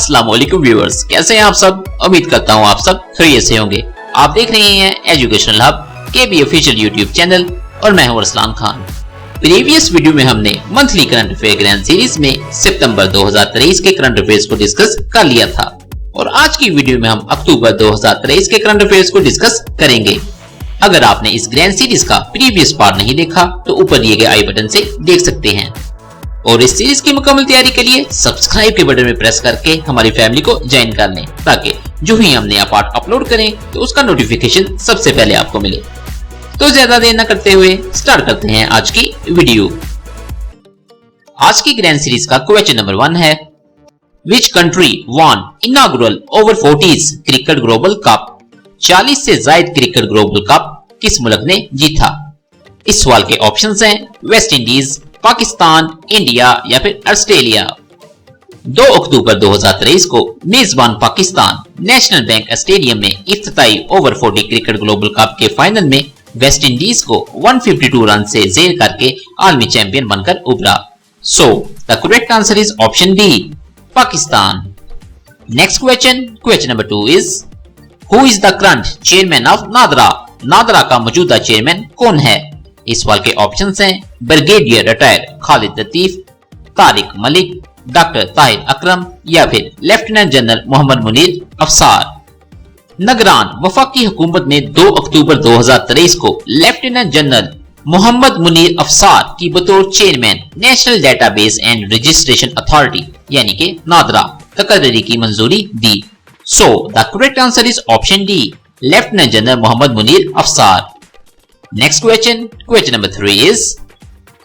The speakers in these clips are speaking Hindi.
अस्सलाम वालेकुम व्यूअर्स, कैसे हैं आप सब। उम्मीद करता हूं आप सब खैरियत से होंगे। आप देख रहे हैं एजुकेशनल हब केबी ऑफिशियल यूट्यूब चैनल और मैं हूं अरसलान खान। प्रीवियस वीडियो में हमने monthly current affair grand series में सितंबर 2023 के करंट अफेयर्स को डिस्कस कर लिया था और आज की वीडियो में हम अक्टूबर 2023 के करंट अफेयर्स को डिस्कस करेंगे। अगर आपने इस ग्रैंड सीरीज का प्रीवियस पार्ट नहीं देखा तो ऊपर दिए गए आई बटन से देख सकते हैं। और इस सीरीज की मुकम्मल तैयारी के लिए सब्सक्राइब के बटन में प्रेस करके हमारी फैमिली को ज्वाइन कर लें ताकि जो ही हम नया पार्ट अपलोड करें तो उसका नोटिफिकेशन सबसे पहले आपको मिले। तो ज्यादा देर न करते हुए स्टार्ट करते हैं आज की वीडियो। आज की ग्रैंड सीरीज का क्वेश्चन नंबर 1 है, which country won inaugural over 40s cricket global cup. 40 से ज्यादा क्रिकेट ग्लोबल कप किस मुल्क ने जीता। इस सवाल के ऑप्शंस हैं वेस्ट इंडीज, पाकिस्तान, इंडिया या फिर ऑस्ट्रेलिया। 2 अक्टूबर 2023 को मेजबान पाकिस्तान नेशनल बैंक स्टेडियम में इफ्तिताई ओवर 40 क्रिकेट ग्लोबल कप के फाइनल में वेस्ट इंडीज को 152 रन से जेर करके आलमी चैंपियन बनकर उभरा। सो the correct answer is option D, Pakistan. Next question number 2 is, who is the current chairman of NADRA. NADRA का मौजूदा चेयरमैन कौन है। इस सवाल के ऑप्शंस हैं brigadier retired Khalid Latif, Tariq Malik, doctor Tahir Akram या फिर लेफ्टिनेंट जनरल मोहम्मद मुनीर अफसार। निगरान वफाकी हुकूमत ने 2 अक्टूबर 2023 को लेफ्टिनेंट जनरल मोहम्मद मुनीर अफसार की बतौर chairman national database and registration authority यानी कि नादरा तकर्री की मंजूरी दी। So the correct answer is option D, lieutenant general Mohammad Munir Afsar. Next question number 3 is,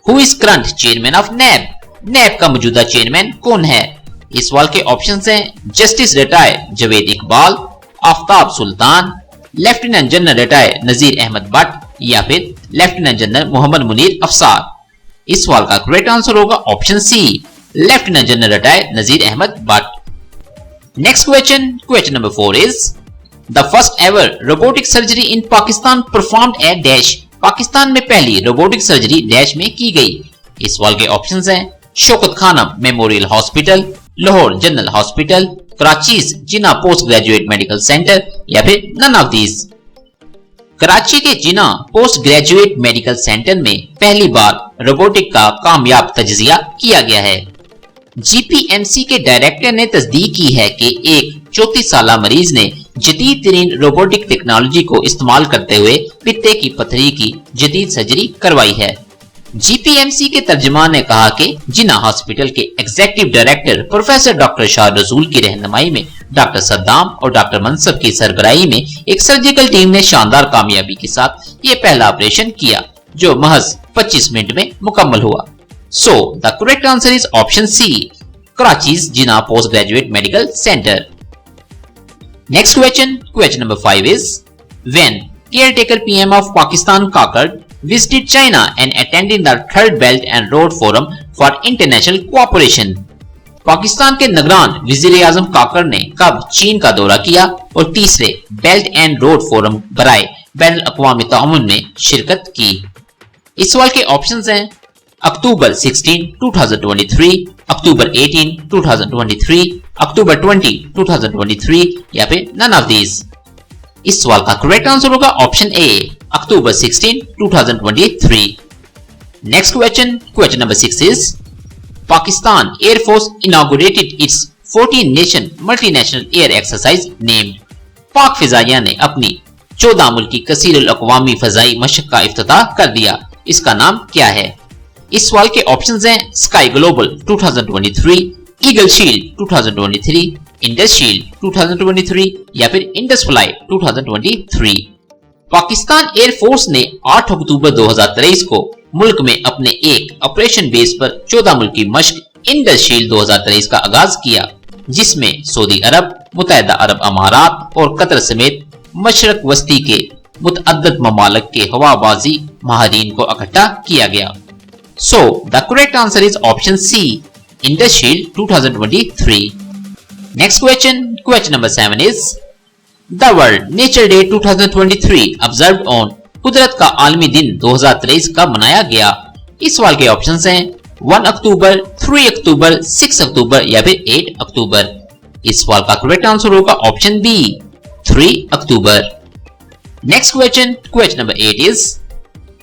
who is current chairman of नैब। नैब का मौजूदा चेयरमैन कौन है। इस सवाल के ऑप्शंस हैं justice retire Javed Iqbal, Aftab Sultan, lieutenant general retire Nazir Ahmed Bhatt या फिर लेफ्टिनेंट जनरल मोहम्मद मुनीर अफसार। इस सवाल का करेक्ट आंसर होगा option C, lieutenant general retire Nazir Ahmed Bhatt. Next question number 4 is, the first ever robotic surgery in Pakistan performed at dash. Pakistan में पहली रोबोटिक सर्जरी डैश में की गई। इस सवाल के ऑप्शंस हैं Shaukat Khanum memorial hospital, Lahore general hospital, Karachi Jinnah post graduate medical centre या फिर नन ऑफ दीज। कराची के Jinnah post graduate medical centre में पहली बार रोबोटिक का कामयाब तज्जिया किया गया है। जीपीएमसी के डायरेक्टर ने तस्दीक की है कि एक 34 साल मरीज ने जदीद तरीन रोबोटिक टेक्नोलॉजी को इस्तेमाल करते हुए पित्ते की पथरी की जदीद सर्जरी करवाई है। जीपीएमसी के तर्जुमान ने कहा कि जिन्ना हॉस्पिटल के executive director professor doctor Shah रसूल की रहनुमाई में डॉक्टर सद्दाम और डॉक्टर मनसब की सरबराही में एक सर्जिकल टीम ने शानदार कामयाबी के साथ ये पहला ऑपरेशन किया जो महज 25 मिनट में मुकम्मल हुआ। So the correct answer is option C, Karachi Jinnah post graduate medical centre. Next question number 5 is, when caretaker PM of Pakistan Kakar visited China and attended the Third Belt and Road Forum for International Cooperation। Pakistan के निगरान वजीर आजम काकर ने कब चीन का दौरा किया और तीसरे बेल्ट एंड रोड फोरम बराए बैनुल अक़वामी ताउन में शिरकत की। इस सवाल के ऑप्शंस हैं अक्टूबर 16, 2023, अक्टूबर 18, 2023, अक्टूबर 20, 2023 या फिर नन ऑफ दीज। इस सवाल का करेक्ट आंसर होगा option A, October 16, 2023। Next question number 6 is, Pakistan air force inaugurated it's 14 nation multinational air exercise named. पाक फिजाइया ने अपनी 14 मुल्की कसीरुल अक़वामी फजाई मशक का इफ्तिताह कर दिया। इसका नाम क्या है। इस सवाल के ऑप्शंस हैं sky global 2023, eagle shield 2023, Indus shield 2023 या फिर इंडस फ्लाई 2023। पाकिस्तान एयरफोर्स ने 8 अक्टूबर 2023 को मुल्क में अपने एक ऑपरेशन बेस पर 14 मुल्की मशक इंडस शील्ड 2023 का आगाज किया जिसमें सऊदी अरब, मुत्तहिदा अरब अमारात और कतर समेत मशरक वस्ती के मुतअद्दिद ममालिक के हवाबाजी माहिरीन को इकट्ठा किया गया। So the correct answer is option C, Indus Shield 2023. Next question number 7 is, the World Nature Day 2023 observed on। कुदरत का आलमी दिन 2023 कब मनाया गया। इस सवाल के ऑप्शंस हैं 1 अक्टूबर, 3 अक्टूबर, 6 अक्टूबर या फिर 8 अक्टूबर। इस सवाल का करेक्ट आंसर होगा ऑप्शन बी 3 अक्टूबर। Next question number 8 is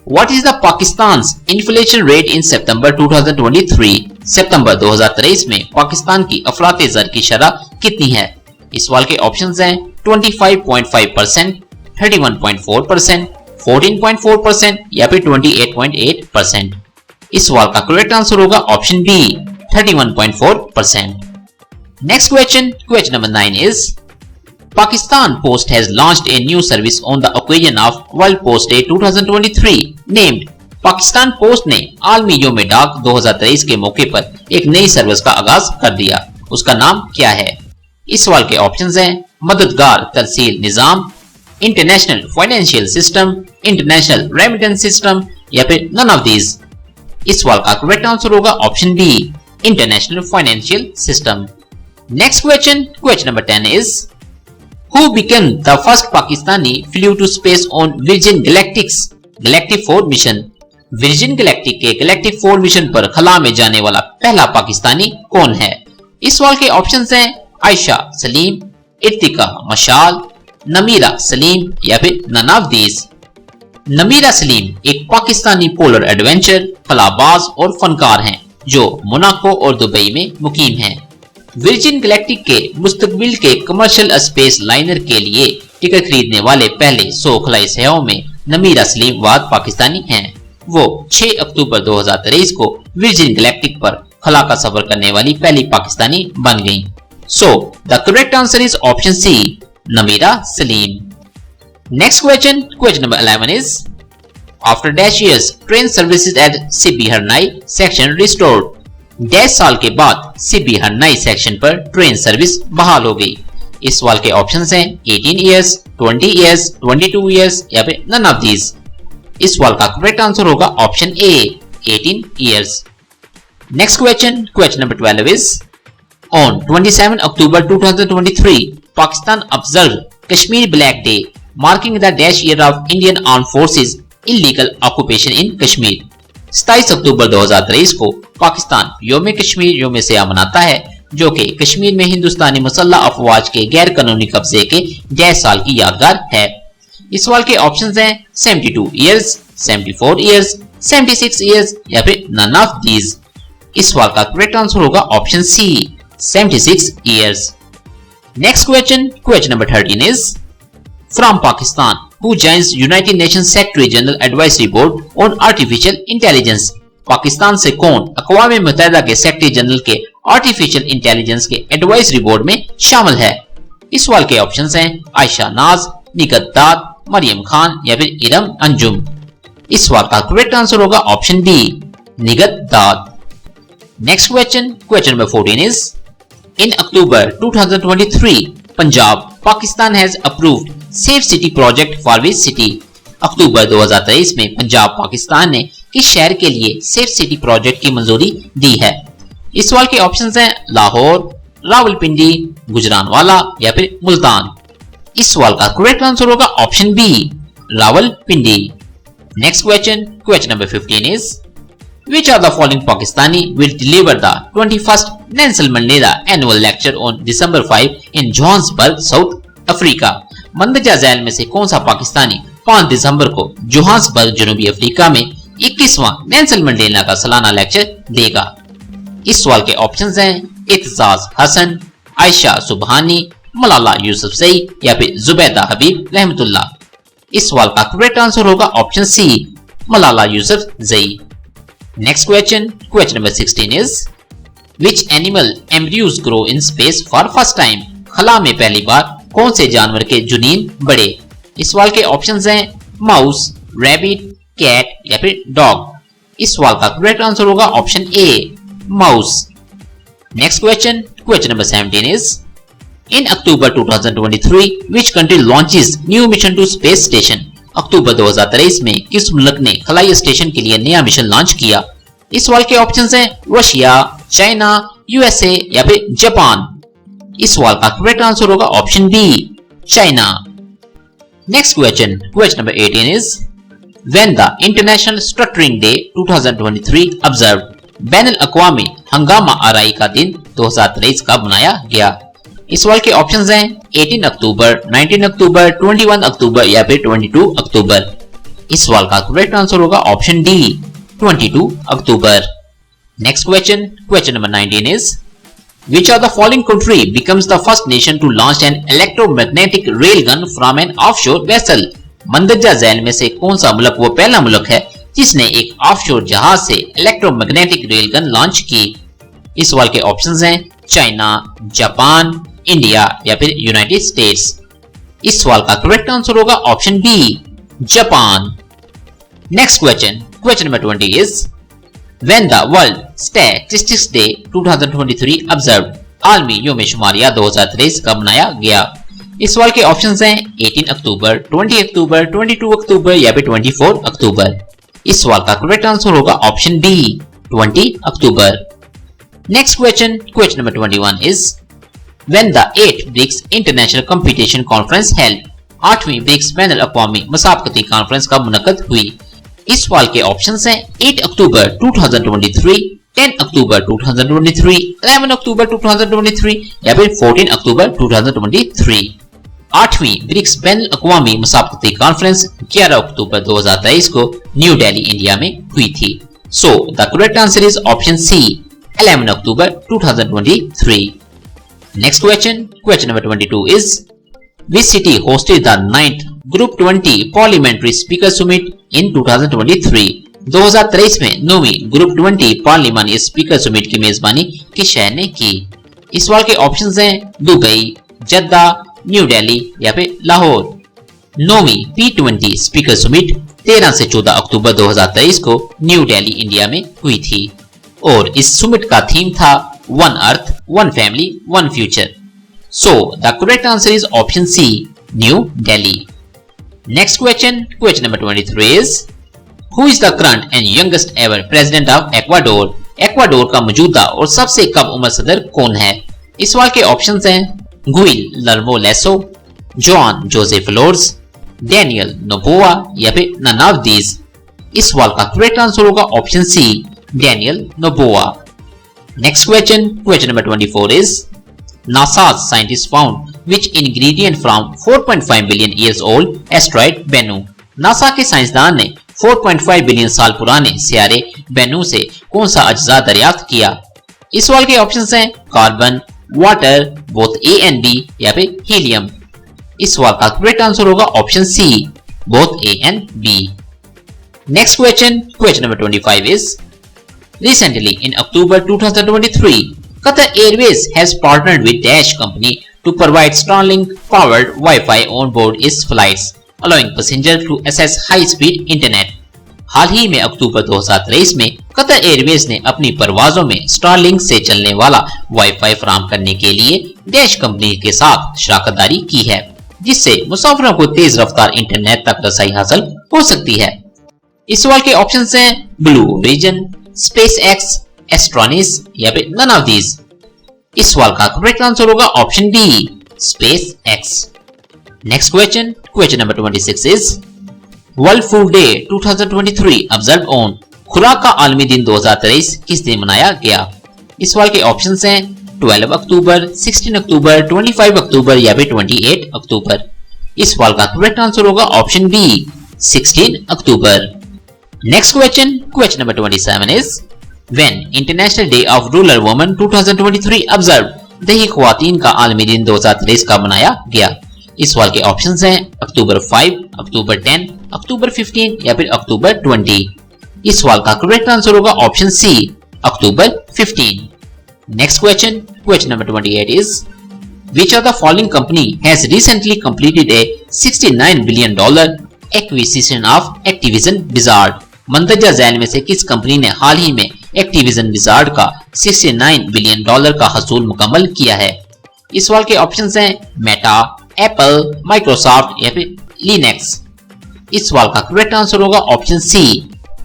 what is the Pakistan's inflation rate in September 2023? सितंबर 2023 में पाकिस्तान की अफराते ज़र की शरह कितनी है? इस सवाल के ऑप्शंस हैं 25.5%, 31.4%, 14.4% या फिर 28.8%। इस सवाल का करेक्ट आंसर होगा option B 31.4%। Next question number 9 is Pakistan Post has launched a new service on the occasion of World Post Day 2023 named Pakistan post ने आलमी योम डाक 2023 के मौके पर एक नई सर्विस का आगाज कर दिया। उसका नाम क्या है? इस सवाल के ऑप्शंस हैं मददगार तरसील निजाम, international financial system, international remittance system या फिर नन ऑफ दीज। इस सवाल का करेक्ट आंसर होगा option B international financial system. Next question number 10 is Who became the first Pakistani flew to space on Virgin Galactic's Galactic 4 mission? Virgin Galactic के Galactic 4 मिशन पर खला में जाने वाला पहला पाकिस्तानी कौन है? इस सवाल के ऑप्शंस हैं आयशा सलीम, इर्तिका मशाल, नमीरा सलीम या फिर none of these. Namira Saleem एक पाकिस्तानी पोलर एडवेंचर, खलाबाज और फनकार हैं जो मोनाको और दुबई में मुकीम हैं। वर्जिन गैलेक्टिक के मुस्तकबिल के कमर्शियल स्पेस लाइनर के लिए टिकट खरीदने वाले पहले 100 खलाई सयाहों में नमीरा सलीम वाद पाकिस्तानी हैं। वो 6 अक्टूबर 2023 को वर्जिन गैलेक्टिक पर खला का सफर करने वाली पहली पाकिस्तानी बन गईं। So the correct answer is option C Namira Saleem. Next question number 11 is after dash years train services at Sibi Harnai section restored. 10 साल के बाद सिबी हरनाई सेक्शन पर ट्रेन सर्विस बहाल हो गई। इस सवाल के ऑप्शंस हैं 18 इयर्स, 20 इयर्स, 22 इयर्स या फिर नन ऑफ दीज। इस सवाल का करेक्ट आंसर होगा option A 18 years. Next question number 12 is on 27 October 2023 Pakistan observe Kashmir black day marking the dash year of Indian arm forces illegal occupation in Kashmir. 27 अक्टूबर 2023 को पाकिस्तान योम कश्मीर योम सियाह मनाता है जो कि कश्मीर में हिंदुस्तानी मुसल्लह अफवाज के गैर कानूनी कब्जे के 10 साल की यादगार है। इस सवाल के ऑप्शंस हैं 72 इयर्स, 74 इयर्स, 76 इयर्स या फिर नन ऑफ दीज। इस सवाल का करेक्ट आंसर होगा option C 76 years. Next question number 13 is from Pakistan who joins United Nations Secretary General Advisory Board on Artificial Intelligence। Pakistan से कौन अक़वाम मुत्तहिदा के सेक्रेटरी जनरल के आर्टिफिशियल इंटेलिजेंस के एडवाइजरी बोर्ड में शामिल है? इस सवाल के ऑप्शंस हैं आयशा नाज, निगत दाद, मरियम खान या फिर इरम अंजुम। इस सवाल का करेक्ट आंसर होगा option B Nighat Dad. Next question number 14 is in October 2023 Punjab Pakistan has approved safe city project for which city. अक्टूबर 2023 में पंजाब पाकिस्तान ने किस शहर के लिए सेफ सिटी प्रोजेक्ट की मंजूरी दी है? इस सवाल के ऑप्शंस हैं लाहौर, रावलपिंडी, गुजरानवाला या फिर मुल्तान। इस सवाल का करेक्ट आंसर होगा option B Rawalpindi. Next question number 15 is which of the following Pakistani will deliver the 21st Nelson Mandela annual lecture on December 5 in Johannesburg, South Africa। मंदजा Zail में से कौन सा पाकिस्तानी 5 दिसंबर को जोहान्सबर्ग जनूबी अफ्रीका में 21वां नेल्सन मंडेला का सालाना लेक्चर देगा? इस सवाल के ऑप्शंस हैं इत्जाज हसन, आयशा सुबहानी, मलाला यूसुफजई या फिर जुबैदा हबीब रहमतुल्लाह। इस सवाल का करेक्ट आंसर होगा option C Malala Yousafzai. Next question number 16 is which animal embryos grow in space for first time। खला में पहली बार कौन से जानवर के जुनीन बढ़े? इस सवाल के ऑप्शंस हैं माउस, रैबिट, कैट या फिर डॉग। इस सवाल का करेक्ट आंसर होगा option A mouse. Next question number 17 is in October 2023 which country launches new mission to space station। अक्टूबर 2023 में किस मुल्क ने खलाई स्टेशन के लिए नया मिशन लॉन्च किया? इस सवाल के ऑप्शंस हैं रशिया, चाइना, यूएसए या फिर जापान। इस सवाल का करेक्ट आंसर होगा option B China. Next question number 18 is when the international stuttering day 2023 observed. बैनुल अक़वामी हंगामा आराई का दिन 2023 कब मनाया गया? इस सवाल के ऑप्शंस हैं 18 अक्टूबर, 19 अक्टूबर, 21 अक्टूबर या फिर 22 अक्टूबर। इस सवाल का करेक्ट आंसर होगा option D 22 October. Next question, question number 19 is Which of the following country becomes the first nation to launch an electromagnetic railgun from an offshore vessel? मंदरजा Zail में से कौन सा मुल्क वो पहला मुल्क है जिसने एक ऑफशोर जहाज से इलेक्ट्रोमैग्नेटिक रेलगन लॉन्च की? इस सवाल के ऑप्शंस हैं चाइना, जापान, इंडिया या फिर यूनाइटेड स्टेट्स। इस सवाल का करेक्ट आंसर होगा option B Japan. Next question, question number 20 is When the World Statistics Day 2023 observed, आलमी योम शुमारिया 2023 कब मनाया गया? इस सवाल के ऑप्शंस हैं 18 अक्टूबर, 20 अक्टूबर, 22 अक्टूबर या फिर 24 अक्टूबर। इस सवाल का करेक्ट आंसर होगा ऑप्शन बी 20 अक्टूबर। Next question, question number 21 is When the 8th BRICS international competition conference held, 8वीं ब्रिक्स बैनुल अक़वामी मुसाबकती कॉन्फ्रेंस कब मुनक़द हुई? इस सवाल के ऑप्शंस हैं 8 अक्टूबर 2023, 10 अक्टूबर 2023, 11 अक्टूबर 2023 या फिर 14 अक्टूबर 2023। 8वीं ब्रिक्स बैनुल अक़वामी मुसाबकती कॉन्फ्रेंस 11 अक्टूबर 2023 को न्यू दिल्ली इंडिया में हुई थी। So the correct answer is option C 11 October 2023। Next question, question number 22 is Which city hosted the 9th Group 20 Parliamentary Speaker Summit in 2023? 2023 में 9वीं Group 20 पार्लिमानी स्पीकर समिट की मेजबानी किस शहर ने की? इस सवाल के ऑप्शंस हैं दुबई, जद्दा, न्यू दिल्ली या फिर लाहौर। 9वीं P20 स्पीकर समिट 13 से 14 अक्टूबर 2023 को न्यू दिल्ली इंडिया में हुई थी और इस समिट का थीम था one earth, one family, one future. So the correct answer is option C, New Delhi. Next question, question number 23 is Who is the current and youngest ever president of Ecuador? Ecuador का मौजूदा और सबसे कम उम्र सदर कौन है? इस सवाल के ऑप्शंस हैं Guillermo Lasso, John Joseph Lores, Daniel Noboa या फिर नन ऑफ दीज। इस सवाल का करेक्ट आंसर होगा option C Daniel Noboa. Next question, question number 24 is NASA's scientists found which ingredient from 4.5 billion years old asteroid Bennu? NASA के साइंसदान ने 4.5 बिलियन साल पुराने सियारे बेनू से कौन सा अज्जा दरियाफ्त किया? इस सवाल के ऑप्शंस हैं carbon, water, both A and B या फिर हीलियम। इस सवाल का करेक्ट आंसर होगा option C both A and B. Next question, question number 25 is Recently in October 2023 Qatar Airways has partnered with Dash company to provide Starlink-powered Wi-Fi on board its flights, allowing passengers to access high-speed internet. हाल ही में अक्टूबर 2023 में कतर एयरवेज ने अपनी परवाजों में स्टारलिंक से चलने वाला वाईफाई फराहम करने के लिए डैश कंपनी के साथ शराकतदारी की है, जिससे मुसाफिरों को तेज रफ्तार इंटरनेट तक रसाई हासिल हो सकती है। इस सवाल के ऑप्शंस हैं ब्लू ओरिजिन, स्पेस एक्स, एस्ट्रोनिस या फिर नन ऑफ दीज। इस सवाल का करेक्ट आंसर होगा option D space x. Next question, question number 26 is world food day 2023 observe on, खुराक का आलमी दिन 2023 किस दिन मनाया गया? इस सवाल के ऑप्शंस हैं 12 अक्टूबर, 16 अक्टूबर, 25 अक्टूबर या फिर 28 अक्टूबर। इस सवाल का करेक्ट आंसर होगा option B 16 October. Next question, question number 27 is When International Day of Rural Women 2023 observed, दही ख्वातीन का आलमी दिन 2023 का मनाया गया? इस सवाल के ऑप्शंस हैं अक्टूबर 5, अक्टूबर 10, अक्टूबर 15 या फिर अक्टूबर 20। इस सवाल का करेक्ट आंसर होगा option C October 15। Next question, question number 28 is Which of the following company has recently completed a $69 billion acquisition of Activision Blizzard? मंदरजा Zail में से किस कंपनी ने हाल ही में एक्टिविजन ब्लिज़ार्ड का $69 बिलियन का हसूल मुकम्मल किया है? इस सवाल के ऑप्शंस हैं मेटा, एप्पल, माइक्रोसॉफ्ट या फिर लिनक्स। इस सवाल का करेक्ट आंसर होगा option C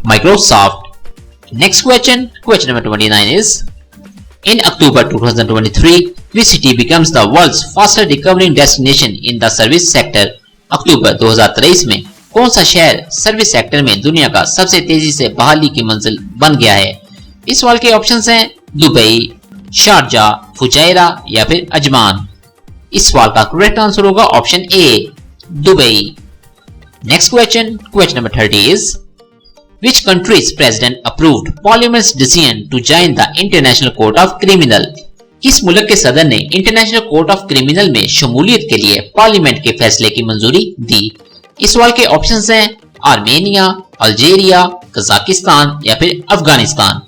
Microsoft. Next question, question number 29 is In October 2023, which city becomes the world's fastest recovering destination in the service sector? अक्टूबर 2023 में कौन सा शहर सर्विस सेक्टर में दुनिया का सबसे तेजी से बहाली की मंजिल बन गया है? इस सवाल के ऑप्शंस हैं दुबई, शारजा, फुजैरा या फिर अजमान। इस सवाल का करेक्ट आंसर होगा option A, Dubai. Next question number 30 is Which country's president approved Parliament's decision to join the International Court of Criminal? किस मुल्क के सदर ने इंटरनेशनल कोर्ट ऑफ क्रिमिनल में शमूलियत के लिए पार्लियामेंट के फैसले की मंजूरी दी? इस सवाल के ऑप्शंस हैं आर्मेनिया, अल्जीरिया, कजाकिस्तान या फिर अफगानिस्तान।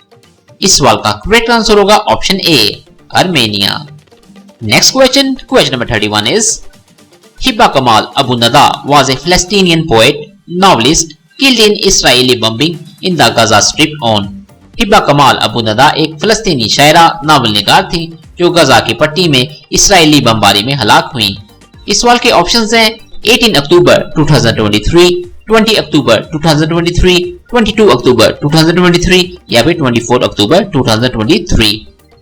इस सवाल का करेक्ट आंसर होगा option A, Armenia. Next question number 31 is Hiba Kamal Abu Nada was a Palestinian poet, novelist killed in Israeli bombing in the Gaza Strip on। हिब्बा कमाल अबू नदा एक फिलिस्तीनी शायरा नावल निगार थी जो गजा की पट्टी में इसराइली बमबारी में हलाक हुई। इस सवाल के ऑप्शंस हैं 18 अक्टूबर 2023, 20 अक्टूबर 2023, 22 अक्टूबर 2023 या फिर 24 अक्टूबर 2023।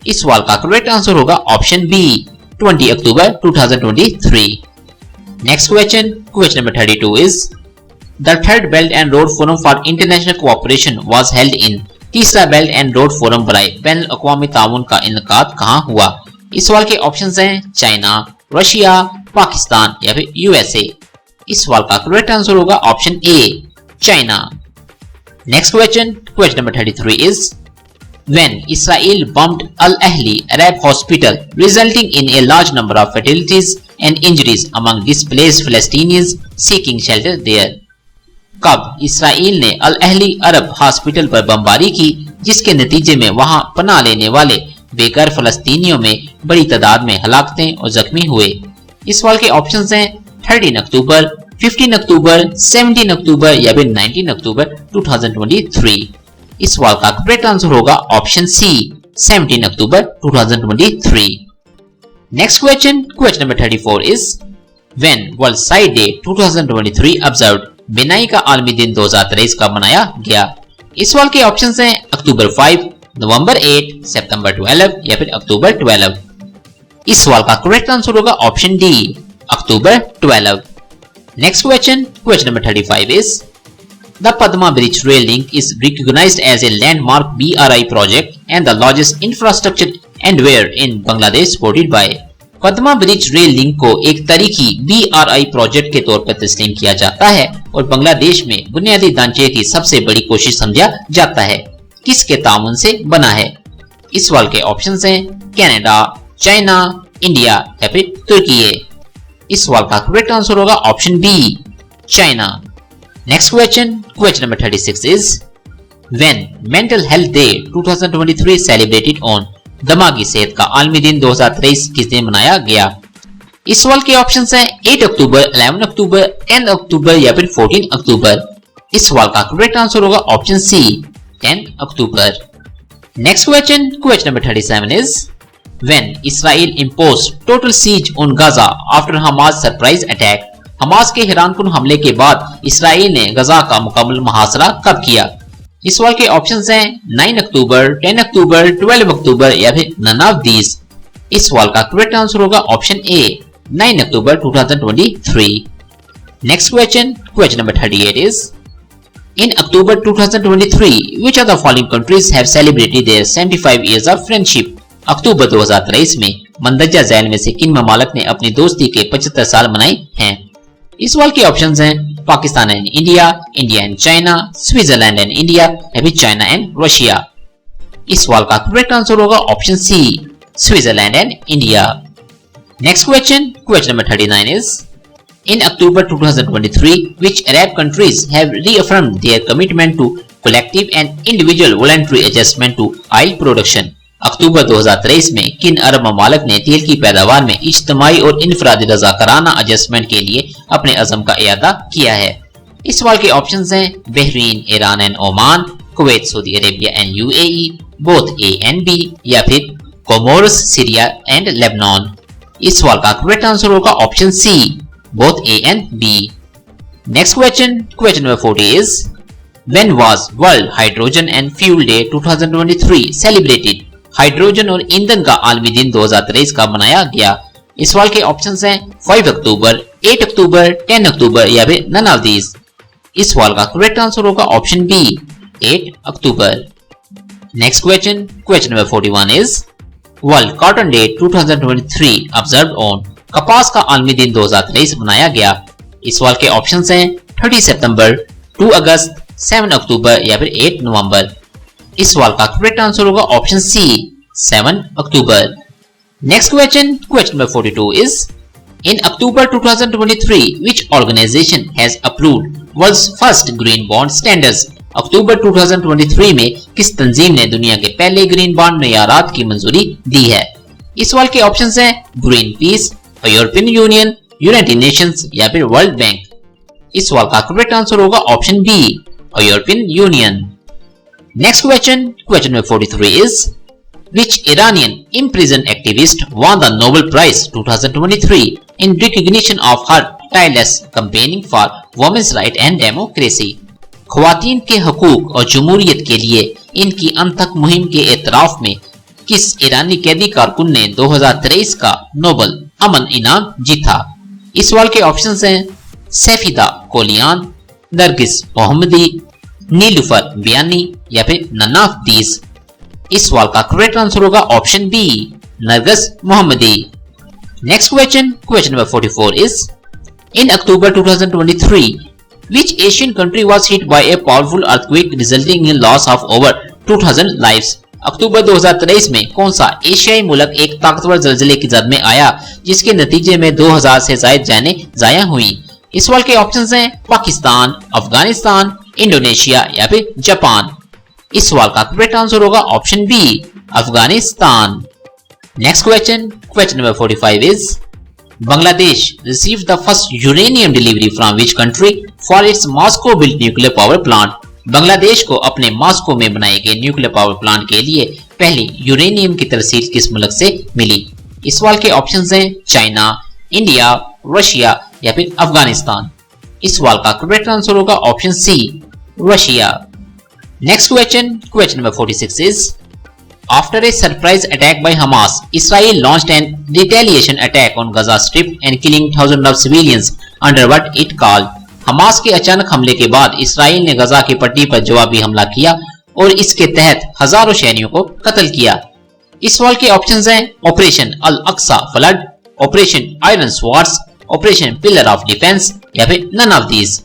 इस सवाल का करेक्ट आंसर होगा option B, 20 October 2023। Next question number 32 is The third Belt and Road Forum for International Cooperation was held in। तीसरा बेल्ट एंड रोड फोरम बराए बैन अक़वामी ताउन का इनकाद कहाँ हुआ? इस सवाल के ऑप्शंस हैं चाइना, रशिया, पाकिस्तान या फिर यूएसए। इस सवाल का करेक्ट आंसर होगा option A, China. Next question number 33 is When Israel bombed Al Ahli Arab Hospital, resulting in a large number of fatalities and injuries among displaced Palestinians seeking shelter there। कब इसराइल ने अल अहली अरब हॉस्पिटल पर बमबारी की जिसके नतीजे में वहां पनाह लेने वाले बेघर फलस्तीनियों में बड़ी तादाद में हलाकतें और जख्मी हुए? इस सवाल के ऑप्शंस हैं 13 अक्टूबर, 15 अक्टूबर, 17 अक्टूबर या फिर 19 अक्टूबर 2023। इस सवाल का करेक्ट आंसर होगा option C, 17 October 2023। Next question number 34 is When World Sight Day 2023 observed? बिनाई का आलमी दिन 2023 कब मनाया गया? इस सवाल के ऑप्शंस हैं अक्टूबर 5, नवंबर 8, सितंबर 12 या फिर अक्टूबर 12। इस सवाल का करेक्ट आंसर होगा ऑप्शन डी, अक्टूबर 12। Next question number 35 is the Padma bridge rail link is recognised as a landmark BRI project and the largest infrastructure endeavour in Bangladesh supported by. Padma bridge rail link को एक तारीखी BRI प्रोजेक्ट के तौर पर तस्लीम किया जाता है और बांग्लादेश में बुनियादी ढांचे की सबसे बड़ी कोशिश समझा जाता है। किसके ताउन से बना है? इस सवाल के ऑप्शंस हैं कनाडा, चाइना, इंडिया या फिर तुर्की। इस सवाल का करेक्ट आंसर होगा option B, China. Next question number 36 is When Mental Health Day 2023 celebrated on? दिमागी सेहत का आलमी दिन 2023 किस दिन मनाया गया? इस सवाल के ऑप्शंस हैं 8 अक्टूबर, 11 अक्टूबर, 10 अक्टूबर या फिर 14 अक्टूबर। इस सवाल का करेक्ट आंसर होगा option C, 10 October. Next question number 37 is When Israel imposed total siege on Gaza after Hamas surprise attack? Hamas के हैरानकुन हमले के बाद इसराइल ने गजा का मुकम्मल मुहासरा कब किया? इस सवाल के ऑप्शंस हैं 9 अक्टूबर, 10 अक्टूबर, 12 अक्टूबर या फिर none of these। इस सवाल का करेक्ट आंसर होगा option A, 9 October 2023। Next question number 38 is In October 2023, which of the following countries have celebrated their 75 years of friendship? अक्टूबर 2023 में मंदरजा झैल में से किन ममालक ने अपनी दोस्ती के 75 साल मनाए हैं? इस सवाल के ऑप्शंस हैं Pakistan and India, India and China, Switzerland and India या फिर चाइना एंड रशिया। इस सवाल का करेक्ट आंसर होगा option C, Switzerland and India. Next question number 39 is In October 2023, which Arab countries have reaffirmed their commitment to collective and individual voluntary adjustment to oil production? अक्टूबर 2023 में किन अरब ममालक ने तेल की पैदावार में इज्तिमाई और इनफरादी रज़ाकाराना एडजस्टमेंट के लिए अपने अज़म का इरादा किया है? इस सवाल के ऑप्शंस हैं Bahrain, Iran and Oman, Kuwait, Saudi Arabia and UAE, both A and B या फिर कोमोरोस, सीरिया एंड लेबनान। इस सवाल का करेक्ट आंसर होगा option C, both A and B. Next question number 40 is When was World Hydrogen and Fuel Day 2023 celebrated? Hydrogen और ईंधन का आलमी दिन 2023 का मनाया गया। इस सवाल के ऑप्शंस हैं 5 अक्टूबर, 8 अक्टूबर, 10 अक्टूबर या फिर none of these। इस सवाल का करेक्ट आंसर होगा option B, 8 October. Next question number 41 is World Cotton Day 2023 observed on? कपास का आलमी दिन 2023 मनाया गया? इस सवाल के ऑप्शंस हैं 30 सितंबर, 2 अगस्त, 7 अक्टूबर या फिर 8 नवंबर। इस सवाल का करेक्ट आंसर होगा option C 7 October. Next question, question number 42 is in October 2023 which organization has approved world's first green bond standards? अक्टूबर 2023 में किस तंजीम ने दुनिया के पहले ग्रीन बॉन्ड मयारात की मंजूरी दी है? इस सवाल के ऑप्शंस हैं Greenpeace, European Union, United Nations या फिर वर्ल्ड बैंक। इस सवाल का करेक्ट आंसर होगा option B European Union. Next question, question number 43 is which Iranian imprisoned activist won the Nobel Prize 2023 in recognition of her tireless campaigning for women's rights and democracy? ख्वातीन के हकूक और जमहूरियत के लिए इनकी अनथक मुहिम के एतराफ में किस ईरानी कैदी कारकुन ने 2023 का नोबल अमन इनाम जीता? इस सवाल के ऑप्शंस हैं सैफिदा कोलियान, नरगिस मोहम्मदी, नीलुफर बियानी या फिर ननाफ दीस। इस सवाल का करेक्ट आंसर होगा option B Narges Mohammadi. Next question, question number 44 is in October 2023 which Asian country was hit by a powerful earthquake resulting in loss of over 2000 lives? अक्टूबर 2023 में कौन सा एशियाई मुल्क एक ताकतवर जलजले की जद में आया जिसके नतीजे में 2000 से ज्यादा जानें जाया हुई? इस सवाल के ऑप्शंस हैं पाकिस्तान, अफगानिस्तान, इंडोनेशिया या फिर जापान। इस सवाल का करेक्ट आंसर होगा option B Afghanistan. Next question, question number 45 is Bangladesh received the first uranium delivery from which country for its Moscow built nuclear power plant? Bangladesh को अपने मॉस्को में बनाए गए न्यूक्लियर पावर प्लांट के लिए पहली यूरेनियम की तरसील किस मुल्क से मिली? इस सवाल के ऑप्शंस हैं चाइना, इंडिया, रशिया या फिर अफगानिस्तान। इस सवाल का करेक्ट आंसर होगा option C Russia. Next question, question number 46 is After a surprise attack by Hamas, Israel launched an retaliation attack on Gaza Strip and killing thousands of civilians under what it called? Hamas के अचानक हमले के बाद इसराइल ने गजा की पट्टी पर जवाबी हमला किया और इसके तहत हजारों शहरियों को कत्ल किया। इस सवाल के ऑप्शंस हैं operation Al Aqsa flood, operation iron swords, operation pillar of defence या फिर नन ऑफ दीज।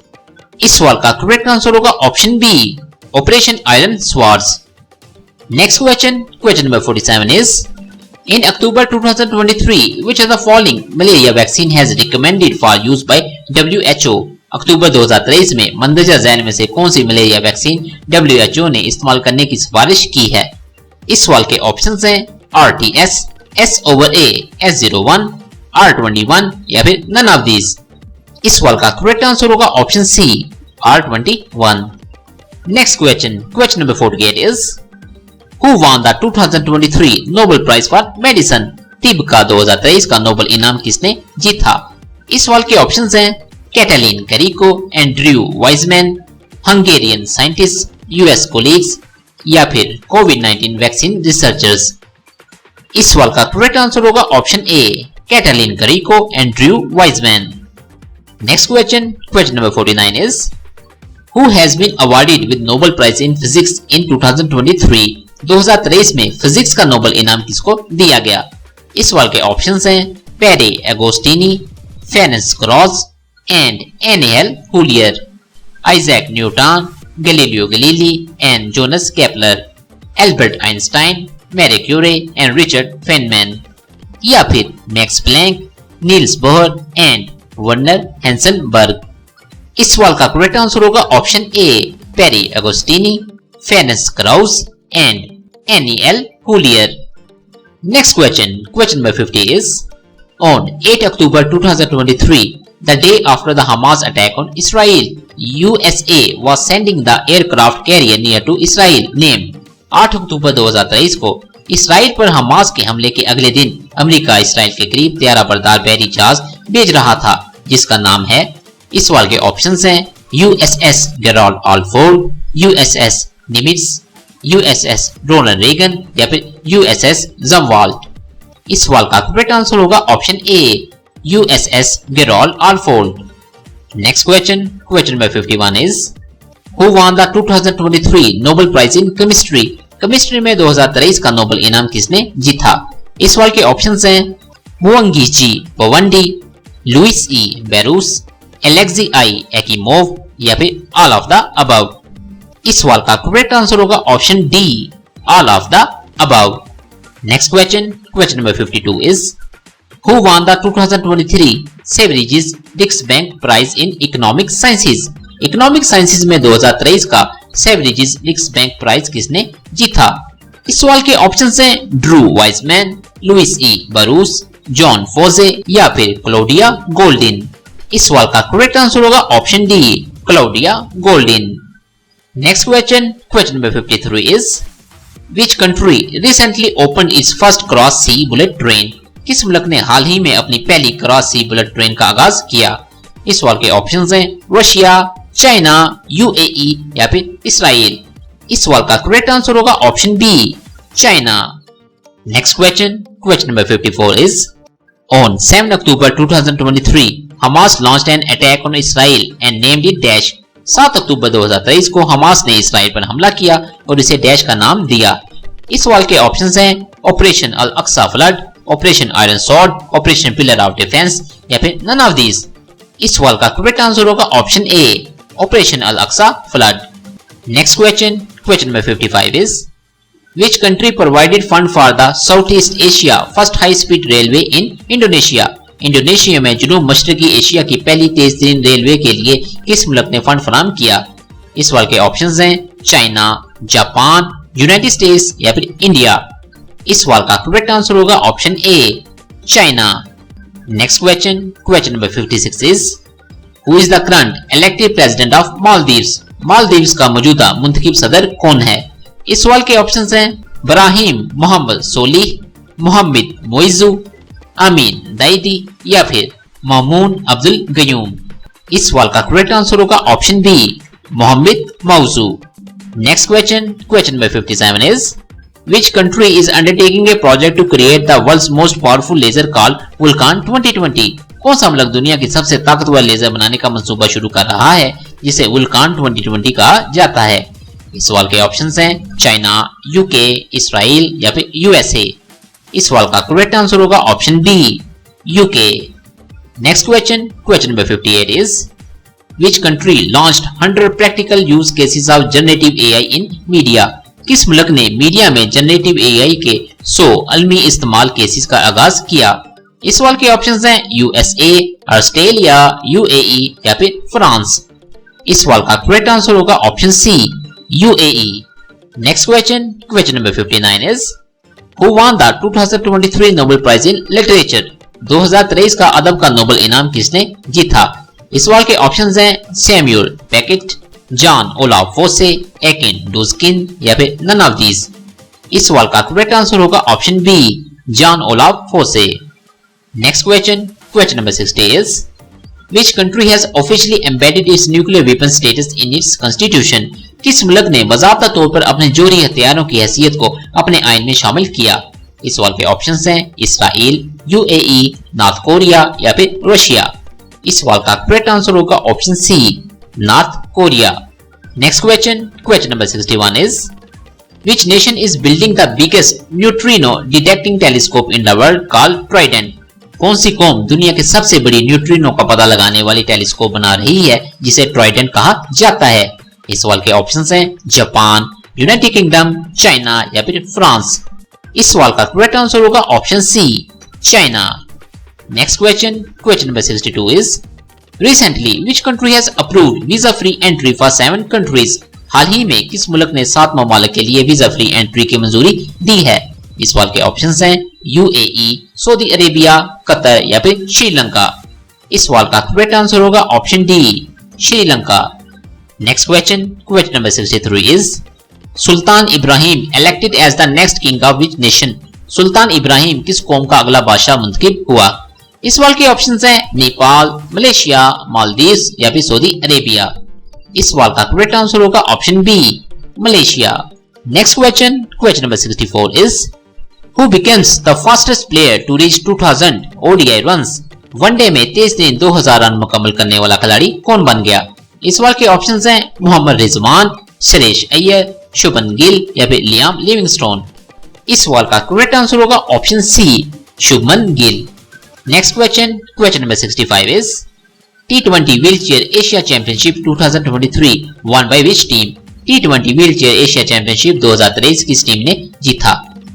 इस सवाल का करेक्ट आंसर होगा option B operation iron swords. Next question, question number 47 is in October 2023 which of the following malaria vaccine has recommended for use by WHO? अक्टूबर 2023 में मंदरजा झैल में से कौन सी मलेरिया वैक्सीन WHO ने इस्तेमाल करने की सिफारिश की है? इस सवाल के ऑप्शंस हैं RTS, S/A, S01, R21 या फिर नन ऑफ दीज। इस सवाल का करेक्ट आंसर होगा option C R21। Next question, question number 48 is Who won the 2023 Nobel Prize for Medicine? तिब का 2023 का नोबेल इनाम किसने जीता? इस सवाल के ऑप्शंस हैं Katalin Kariko, Andrew Weissman, Hungarian scientist, US colleagues या फिर कोविड-19 वैक्सीन रिसर्चर्स। इस सवाल का करेक्ट आंसर होगा option A Katalin Kariko, Andrew Weissman. Next question, question number 49 is Who has been awarded with Nobel Prize in Physics in 2023? 2023 में फिजिक्स का नोबेल इनाम किसको दिया गया? इस सवाल के ऑप्शंस हैं Pierre Agostini, Ferenc Krausz and Anne L'Huillier, Isaac Newton, Galileo Galilei and Johannes Kepler, Albert Einstein, Marie Curie and Richard Feynman या फिर Max Planck, Niels Bohr and Werner Heisenberg. इस सवाल का करेक्ट आंसर होगा option A Pierre Agostini, Ferenc Krausz and N.E.L. Hulier. Next question, question number 50 is on 8 October 2023, the day after the Hamas attack on Israel, USA was sending the aircraft carrier near to Israel named 8 अक्टूबर 2023 को इसराइल पर हमास के हमले के अगले दिन अमेरिका इसराइल के करीब 13 बरदार बहरी जहाज भेज रहा था जिसका नाम है। इस सवाल के ऑप्शंस हैं USS Gerald R Ford, USS Nimitz, USS Ronald Reagan या फिर USS जमवाल्ट। इस सवाल का करेक्ट आंसर होगा option A USS Gerald R Ford. Next question, question number 51 is Who won the 2023 Nobel prize in chemistry? Chemistry में 2023 का नोबेल इनाम किसने जीता? इस सवाल के ऑप्शंस हैं मुवंगीची पवंडी, लुइस ई बेरूस, एलेक्सी आई एकीमोव या फिर ऑल ऑफ द अबव। इस सवाल का करेक्ट आंसर होगा option D, all of the above. Next question, question number 52 is who won the 2023 Sveriges Riksbank prize in economic sciences. Economic sciences में 2023 का सेवरेजेस डिक्स बैंक प्राइज किसने जीता? इस सवाल के ऑप्शंस हैं Drew Weissman, Louis E Brus, Jon Fosse या फिर क्लोडिया गोल्डिन। इस सवाल का करेक्ट आंसर होगा option D, Claudia Goldin. Next question, question number 53 is which country recently opened its first cross sea bullet train. किस मुल्क ने हाल ही में अपनी पहली क्रॉस सी बुलेट ट्रेन का आगाज किया? इस सवाल के ऑप्शंस हैं रशिया, चाइना, यूएई या फिर इसराइल। इस सवाल का करेक्ट आंसर होगा option B, China. Next question, question number 54 is on 7 October 2023 Hamas launched an attack on Israel and named it dash. 7 अक्टूबर 2023 को हमास ने इसराइल पर हमला किया और इसे डैश का नाम दिया। इस सवाल के ऑप्शंस हैं operation Al Aqsa flood, operation iron sword, operation pillar of defence या फिर नन ऑफ दीज। इस सवाल का करेक्ट आंसर होगा option A, operation Al Aqsa flood. Next question, question number 55 is which country provided fund for the south east Asia first high speed railway in Indonesia. Indonesia में जनूब मशरकी एशिया की पहली तेज तरीन रेलवे के लिए किस मुल्क ने फंड फराहम किया? इस सवाल के ऑप्शंस हैं चाइना, जापान, यूनाइटेड स्टेट्स या फिर इंडिया। इस सवाल का करेक्ट आंसर होगा option A, China. Next question, question number 56 is who is the current elected president of Maldives. Maldives का मौजूदा मुंतखब सदर कौन है? इस सवाल के ऑप्शंस हैं इब्राहिम मोहम्मद सोलिह, मोहम्मद मोइजू, अमीन दैदी या फिर मामून अब्दुल गयूम। इस सवाल का करेक्ट आंसर होगा ऑप्शन बी, मोहम्मद मौजू। Next question, question number 57 is which country is undertaking a project to create the world's most powerful laser called Vulcan 2020। कौन सा मुल्क दुनिया की सबसे ताकतवर लेजर बनाने का मंसूबा शुरू कर रहा है जिसे वुल्कान 2020 कहा जाता है? इस सवाल के ऑप्शंस हैं चाइना, यूके, इसराइल या फिर यूएसए। इस सवाल का करेक्ट आंसर होगा option B, UK. Next question, question number 58 is which country launched 100 practical use cases of generative AI in media। किस मुल्क ने मीडिया में जनरेटिव एआई के 100 अलमी इस्तेमाल केसेस का आगाज किया? इस सवाल के ऑप्शंस हैं यूएसए, ऑस्ट्रेलिया, यूएई या फिर फ्रांस। इस सवाल का करेक्ट आंसर होगा option C, UAE. Next question, question number 59 is who won the 2023 Nobel prize in literature. 2023 का अदब का नोबेल इनाम किसने जीता? इस सवाल के ऑप्शंस हैं Samuel Beckett, Jon Olav Fosse, Ekin Duskin या फिर नन ऑफ दीज। इस सवाल का करेक्ट आंसर होगा option B, Jon Olav Fosse. Next question, question number 60 is which country has officially embedded its nuclear weapon status in its constitution. किस मुल्क ने बाज़ाब्ता तौर पर अपने जोहरी हथियारों की हैसियत को अपने आइन में शामिल किया? इस सवाल के ऑप्शंस हैं इसराइल, यूएई, नॉर्थ कोरिया या फिर रशिया। इस सवाल का करेक्ट आंसर होगा option C, North Korea. Next question, question number 61 is which nation is building the biggest neutrino detecting telescope in the world called Trident. कौन सी कौम दुनिया की सबसे बड़ी न्यूट्रिनो का पता लगाने वाली टेलीस्कोप बना रही है जिसे ट्राइडेंट कहा जाता है? इस सवाल के ऑप्शंस हैं जापान, यूनाइटेड किंगडम, चाइना या फिर फ्रांस। इस सवाल का करेक्ट आंसर होगा option C, China. Next question, question number 62 is Recently, which country has approved visa-free entry for 7 countries? हाल ही में किस मुल्क ने 7 ममालिक के लिए वीजा फ्री एंट्री की मंजूरी दी है? इस सवाल के ऑप्शंस हैं यूएई, सऊदी अरेबिया, कतर या फिर श्रीलंका। इस सवाल का करेक्ट आंसर होगा option D, Sri Lanka. Next question, question number 63 is sultan Ibrahim elected as the next king of which nation. सुल्तान इब्राहिम किस कौम का अगला बादशाह मुंतखब हुआ? इस सवाल के ऑप्शंस हैं नेपाल, मलेशिया, मालदीव्स या फिर सऊदी अरेबिया। इस सवाल का करेक्ट आंसर होगा option B, Malaysia. Next question, question number 64 is who becomes the fastest player to reach 2000 ODI runs. One day में तेज दिन 2000 रन मुकम्मल करने वाला खिलाड़ी कौन बन गया? इस सवाल के ऑप्शंस हैं मोहम्मद रिजवान, सुरेश अय्यर, शुभमन गिल या फिर लियाम लिविंगस्टोन। इस सवाल का करेक्ट आंसर होगा option C, Shubman Gill. Next question number 65 is T20 Wheelchair Asia Championship 2023 won by which team? T20 Wheelchair Asia Championship 2023 किस टीम ने जीता?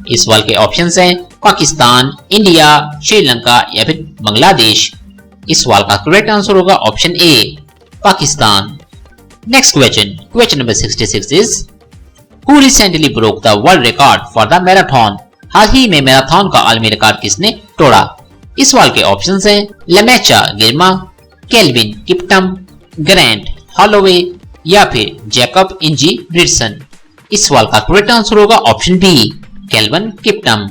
इस सवाल के ऑप्शंस हैं पाकिस्तान, इंडिया, श्रीलंका या फिर बांग्लादेश। इस सवाल का करेक्ट आंसर होगा option A, Pakistan. Next question number 66 is who recently broke the world record for the marathon? हाल ही में मैराथन का आलमी रिकॉर्ड किसने तोड़ा? इस सवाल के ऑप्शंस हैं लेमेचा गिरमा, केल्विन किप्टम, ग्रैंट हॉलोवे या फिर जैकब इंजीब्रिडसन। इस सवाल का करेक्ट आंसर होगा option D, kelvin Kiptum.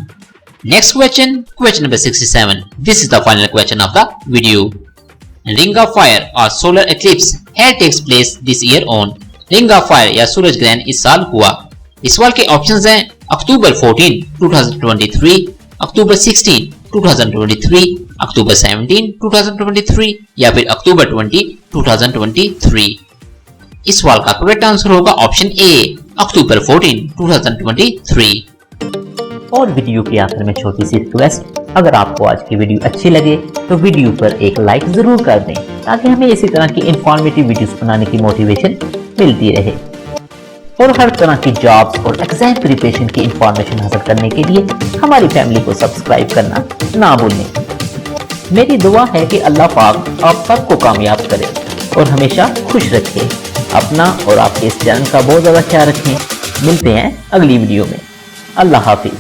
Next question number 67. This is the final question of the video. Ring of Fire or solar eclipse had takes place this year on. Ring of Fire या सूरज ग्रहण इस साल हुआ। इस सवाल के ऑप्शंस हैं अक्टूबर 14, 2023, अक्टूबर 16, 2023, अक्टूबर 17, 2023 या फिर अक्टूबर 20, 2023। इस सवाल का करेक्ट आंसर होगा ऑप्शन ए, अक्टूबर 14, 2023। और वीडियो के आखिर में छोटी सी रिक्वेस्ट, अगर आपको आज की वीडियो अच्छी लगे तो वीडियो पर एक लाइक जरूर कर दें ताकि हमें इसी तरह की इंफॉर्मेटिव वीडियोस बनाने की मोटिवेशन मिलती रहे। और हर तरह की जॉब्स और एग्जाम प्रिपरेशन की इंफॉर्मेशन हासिल करने के लिए हमारी फैमिली को सब्सक्राइब करना ना भूलें। मेरी दुआ है कि अल्लाह पाक आप सबको कामयाब करे और हमेशा खुश रखे। अपना और आपके इस चैनल का बहुत ज़्यादा ख्याल रखें। मिलते हैं अगली वीडियो में। अल्लाह हाफिज।